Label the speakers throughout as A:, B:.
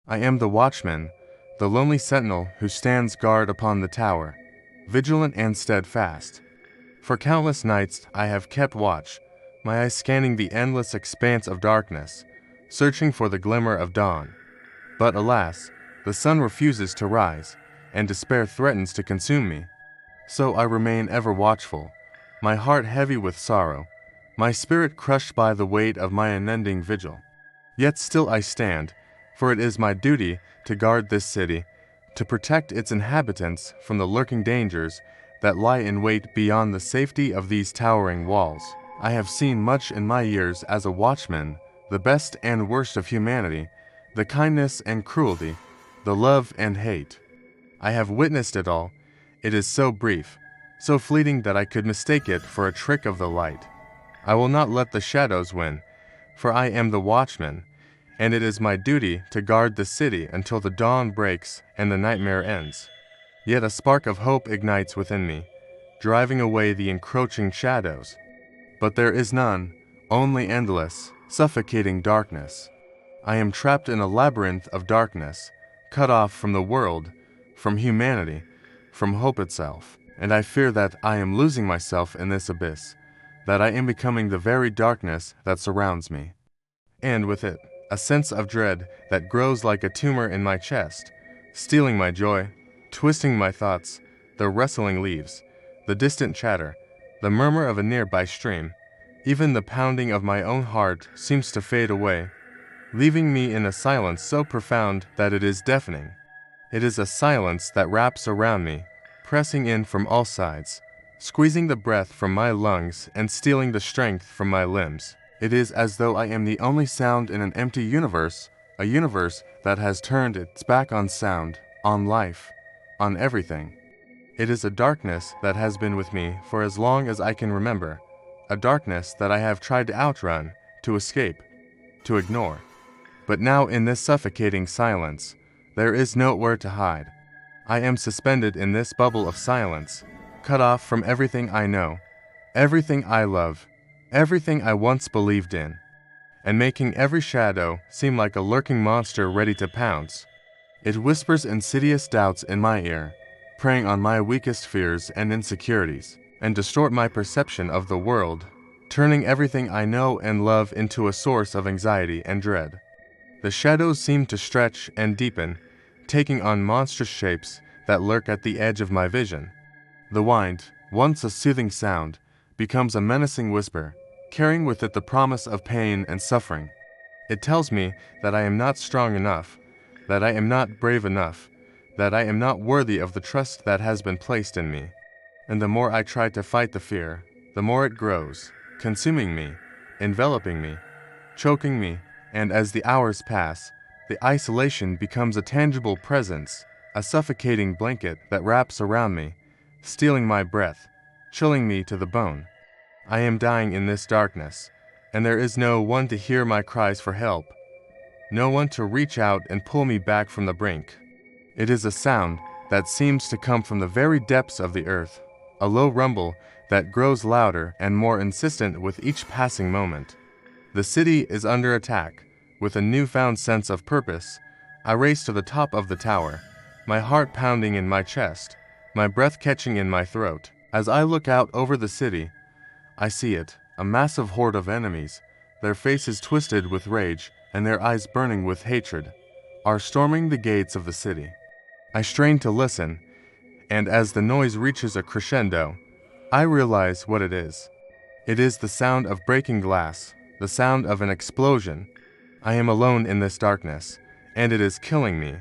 A: I am the Watchman, the lonely sentinel who stands guard upon the tower, vigilant and steadfast. For countless nights I have kept watch, my eyes scanning the endless expanse of darkness, searching for the glimmer of dawn. But alas, the sun refuses to rise, and despair threatens to consume me. So I remain ever watchful, my heart heavy with sorrow, my spirit crushed by the weight of my unending vigil. Yet still I stand, for it is my duty to guard this city, to protect its inhabitants from the lurking dangers that lie in wait beyond the safety of these towering walls. I have seen much in my years as a watchman, the best and worst of humanity, the kindness and cruelty, the love and hate. I have witnessed it all. It is so brief, so fleeting that I could mistake it for a trick of the light. I will not let the shadows win, for I am the watchman, and it is my duty to guard the city until the dawn breaks and the nightmare ends. Yet a spark of hope ignites within me, driving away the encroaching shadows. But there is none, only endless, suffocating darkness. I am trapped in a labyrinth of darkness, cut off from the world, from humanity, from hope itself, and I fear that I am losing myself in this abyss, that I am becoming the very darkness that surrounds me. And with it, a sense of dread that grows like a tumor in my chest, stealing my joy, twisting my thoughts, the rustling leaves, the distant chatter, the murmur of a nearby stream, even the pounding of my own heart seems to fade away, leaving me in a silence so profound that it is deafening. It is a silence that wraps around me, pressing in from all sides, squeezing the breath from my lungs and stealing the strength from my limbs. It is as though I am the only sound in an empty universe, a universe that has turned its back on sound, on life, on everything. It is a darkness that has been with me for as long as I can remember, a darkness that I have tried to outrun, to escape, to ignore. But now in this suffocating silence, there is nowhere to hide. I am suspended in this bubble of silence, cut off from everything I know, everything I love, everything I once believed in, and making every shadow seem like a lurking monster ready to pounce. It whispers insidious doubts in my ear, preying on my weakest fears and insecurities, and distort my perception of the world, turning everything I know and love into a source of anxiety and dread. The shadows seem to stretch and deepen, taking on monstrous shapes that lurk at the edge of my vision. The wind, once a soothing sound, becomes a menacing whisper, carrying with it the promise of pain and suffering. It tells me that I am not strong enough, that I am not brave enough, that I am not worthy of the trust that has been placed in me. And the more I try to fight the fear, the more it grows, consuming me, enveloping me, choking me, and as the hours pass, the isolation becomes a tangible presence, a suffocating blanket that wraps around me, stealing my breath, chilling me to the bone. I am dying in this darkness, and there is no one to hear my cries for help, no one to reach out and pull me back from the brink. It is a sound that seems to come from the very depths of the earth, a low rumble that grows louder and more insistent with each passing moment. The city is under attack. With a newfound sense of purpose, I race to the top of the tower, my heart pounding in my chest, my breath catching in my throat. As I look out over the city, I see it, a massive horde of enemies, their faces twisted with rage and their eyes burning with hatred, are storming the gates of the city. I strain to listen, and as the noise reaches a crescendo, I realize what it is. It is the sound of breaking glass, the sound of an explosion. I am alone in this darkness, and it is killing me.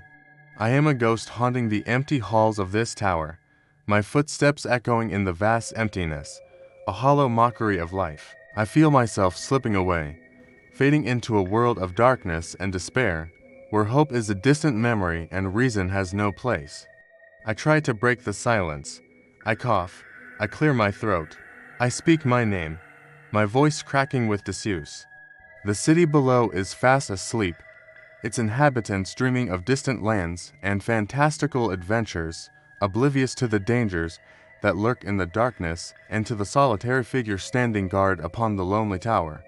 A: I am a ghost haunting the empty halls of this tower, my footsteps echoing in the vast emptiness, a hollow mockery of life. I feel myself slipping away, fading into a world of darkness and despair, where hope is a distant memory and reason has no place. I try to break the silence. I cough. I clear my throat. I speak my name, my voice cracking with disuse. The city below is fast asleep, its inhabitants dreaming of distant lands and fantastical adventures, oblivious to the dangers that lurk in the darkness and to the solitary figure standing guard upon the lonely tower.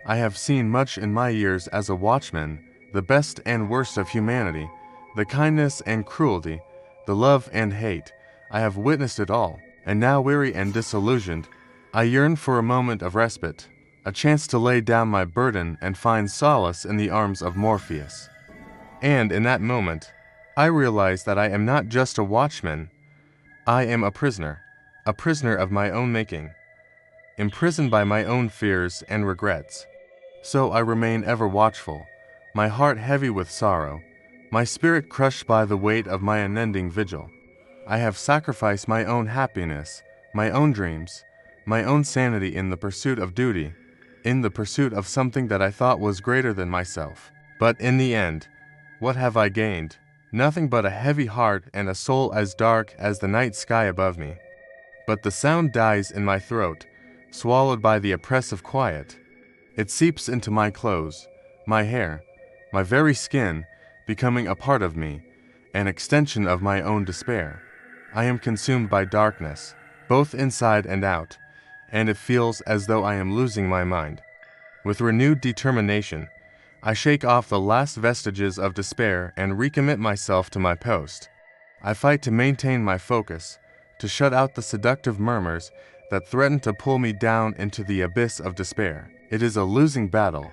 A: I have seen much in my years as a watchman, the best and worst of humanity, the kindness and cruelty, the love and hate. I have witnessed it all, and now weary and disillusioned, I yearn for a moment of respite, a chance to lay down my burden and find solace in the arms of Morpheus. And in that moment, I realize that I am not just a watchman, I am a prisoner of my own making, imprisoned by my own fears and regrets. So I remain ever watchful, my heart heavy with sorrow, my spirit crushed by the weight of my unending vigil. I have sacrificed my own happiness, my own dreams, my own sanity in the pursuit of duty, in the pursuit of something that I thought was greater than myself. But in the end, what have I gained? Nothing but a heavy heart and a soul as dark as the night sky above me. But the sound dies in my throat, swallowed by the oppressive quiet. It seeps into my clothes, my hair, my very skin, becoming a part of me, an extension of my own despair. I am consumed by darkness, both inside and out, and it feels as though I am losing my mind. With renewed determination, I shake off the last vestiges of despair and recommit myself to my post. I fight to maintain my focus, to shut out the seductive murmurs that threaten to pull me down into the abyss of despair. It is a losing battle.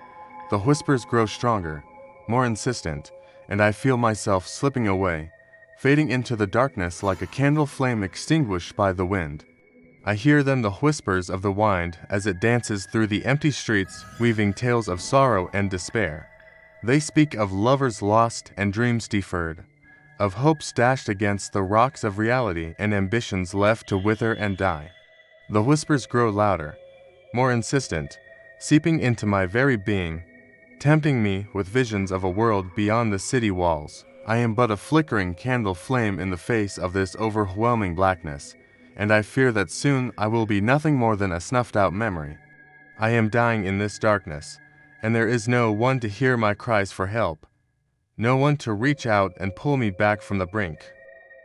A: The whispers grow stronger, more insistent, and I feel myself slipping away, fading into the darkness like a candle flame extinguished by the wind. I hear them, the whispers of the wind, as it dances through the empty streets, weaving tales of sorrow and despair. They speak of lovers lost and dreams deferred, of hopes dashed against the rocks of reality and ambitions left to wither and die. The whispers grow louder, more insistent, seeping into my very being, tempting me with visions of a world beyond the city walls. I am but a flickering candle flame in the face of this overwhelming blackness, and I fear that soon I will be nothing more than a snuffed-out memory. I am dying in this darkness, and there is no one to hear my cries for help, no one to reach out and pull me back from the brink.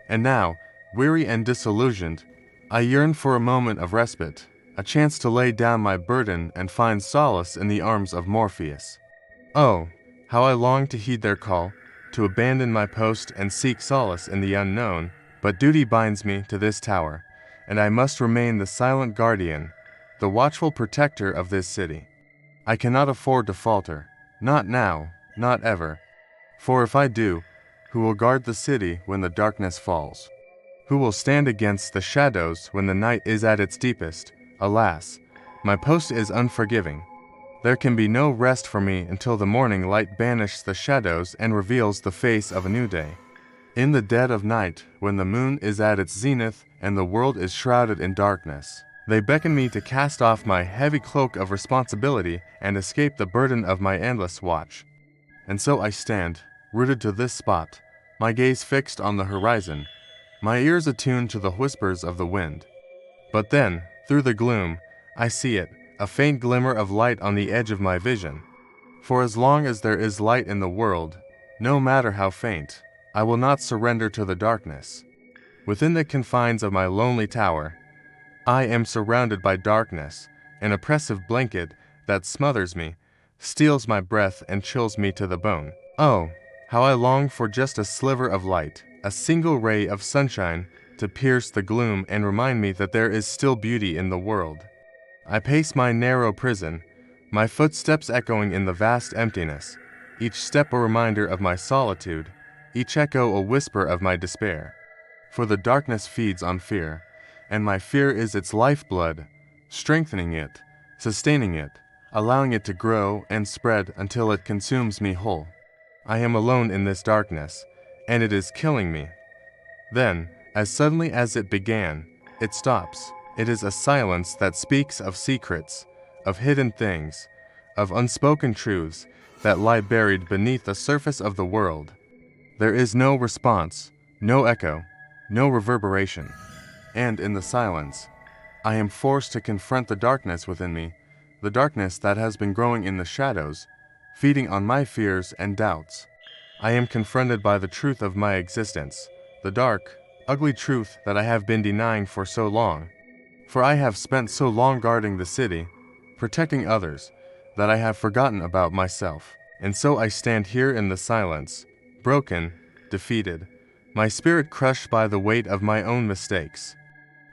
A: And now, weary and disillusioned, I yearn for a moment of respite, a chance to lay down my burden and find solace in the arms of Morpheus. Oh, how I long to heed their call, to abandon my post and seek solace in the unknown, but duty binds me to this tower, and I must remain the silent guardian, the watchful protector of this city. I cannot afford to falter, not now, not ever. For if I do, who will guard the city when the darkness falls? Who will stand against the shadows when the night is at its deepest? Alas, my post is unforgiving. There can be no rest for me until the morning light banishes the shadows and reveals the face of a new day. In the dead of night, when the moon is at its zenith and the world is shrouded in darkness, they beckon me to cast off my heavy cloak of responsibility and escape the burden of my endless watch. And so I stand, rooted to this spot, my gaze fixed on the horizon, my ears attuned to the whispers of the wind. But then, through the gloom, I see it, a faint glimmer of light on the edge of my vision. For as long as there is light in the world, no matter how faint, I will not surrender to the darkness. Within the confines of my lonely tower, I am surrounded by darkness, an oppressive blanket that smothers me, steals my breath and chills me to the bone. Oh, how I long for just a sliver of light, a single ray of sunshine to pierce the gloom and remind me that there is still beauty in the world. I pace my narrow prison, my footsteps echoing in the vast emptiness, each step a reminder of my solitude, each echo a whisper of my despair. For the darkness feeds on fear, and my fear is its lifeblood, strengthening it, sustaining it, allowing it to grow and spread until it consumes me whole. I am alone in this darkness, and it is killing me. Then, as suddenly as it began, it stops. It is a silence that speaks of secrets, of hidden things, of unspoken truths that lie buried beneath the surface of the world. There is no response, no echo, no reverberation. And in the silence, I am forced to confront the darkness within me, the darkness that has been growing in the shadows, feeding on my fears and doubts. I am confronted by the truth of my existence, the dark, ugly truth that I have been denying for so long. For I have spent so long guarding the city, protecting others, that I have forgotten about myself. And so I stand here in the silence, broken, defeated, my spirit crushed by the weight of my own mistakes.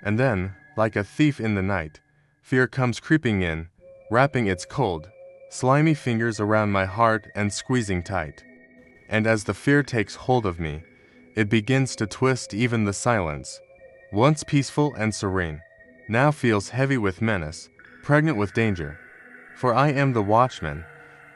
A: And then, like a thief in the night, fear comes creeping in, wrapping its cold, slimy fingers around my heart and squeezing tight. And as the fear takes hold of me, it begins to twist even the silence, once peaceful and serene, now feels heavy with menace, pregnant with danger. For I am the watchman,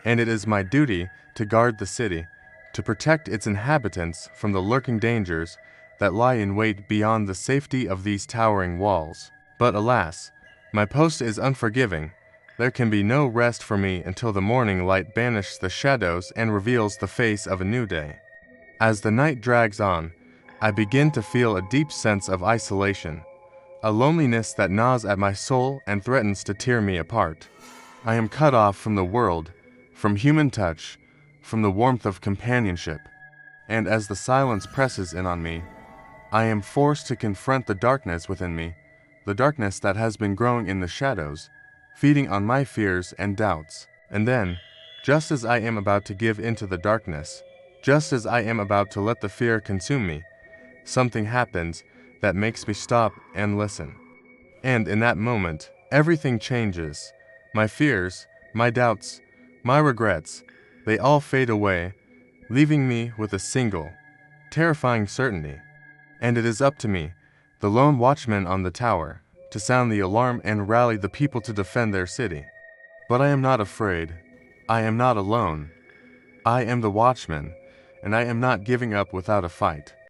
A: and it is my duty to guard the city, to protect its inhabitants from the lurking dangers that lie in wait beyond the safety of these towering walls. But alas, my post is unforgiving. There can be no rest for me until the morning light banishes the shadows and reveals the face of a new day. As the night drags on, I begin to feel a deep sense of isolation, a loneliness that gnaws at my soul and threatens to tear me apart. I am cut off from the world, from human touch, from the warmth of companionship. And as the silence presses in on me, I am forced to confront the darkness within me, the darkness that has been growing in the shadows, feeding on my fears and doubts. And then, just as I am about to give into the darkness, just as I am about to let the fear consume me, something happens that makes me stop and listen. And in that moment, everything changes. My fears, my doubts, my regrets, they all fade away, leaving me with a single, terrifying certainty. And it is up to me, the lone watchman on the tower, to sound the alarm and rally the people to defend their city. But I am not afraid. I am not alone. I am the watchman, and I am not giving up without a fight.